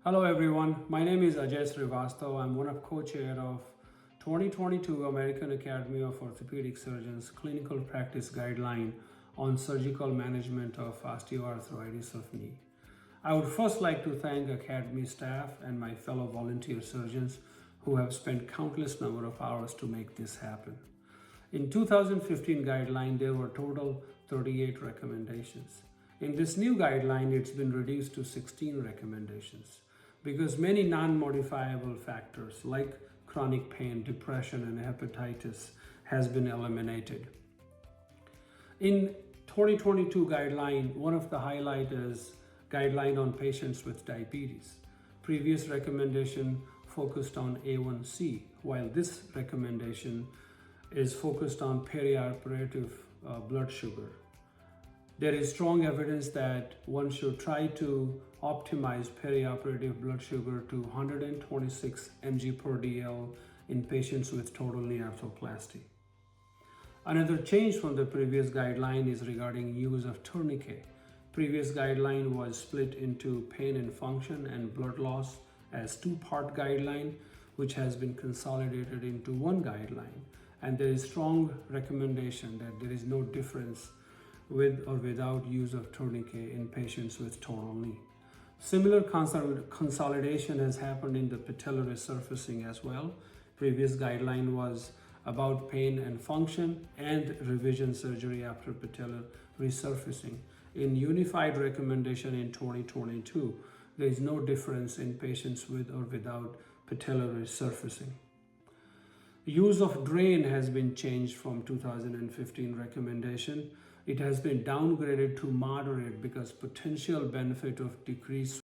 Hello everyone, my name is Ajay Srivastava. I'm one of co-chair of 2022 American Academy of Orthopedic Surgeons Clinical Practice Guideline on surgical management of osteoarthritis of knee. I would first like to thank Academy staff and my fellow volunteer surgeons who have spent countless number of hours to make this happen. In 2015 guideline, there were total 38 recommendations. In this new guideline, it's been reduced to 16 recommendations because many non-modifiable factors like chronic pain, depression, and hepatitis has been eliminated. In 2022 guideline, one of the highlight is guideline on patients with diabetes. Previous recommendation focused on A1C, while this recommendation is focused on perioperative blood sugar. There is strong evidence that one should try to optimize perioperative blood sugar to 126 mg per dl in patients with total knee arthroplasty. Another change from the previous guideline is regarding use of tourniquet. Previous guideline was split into pain and function and blood loss as two-part guideline, which has been consolidated into one guideline. And there is strong recommendation that there is no difference with or without use of tourniquet in patients with total knee. Similar consolidation has happened in the patellar resurfacing as well. Previous guideline was about pain and function and revision surgery after patellar resurfacing. In unified recommendation in 2022, there is no difference in patients with or without patellar resurfacing. Use of drain has been changed from 2015 recommendation. It has been downgraded to moderate because potential benefit of decreased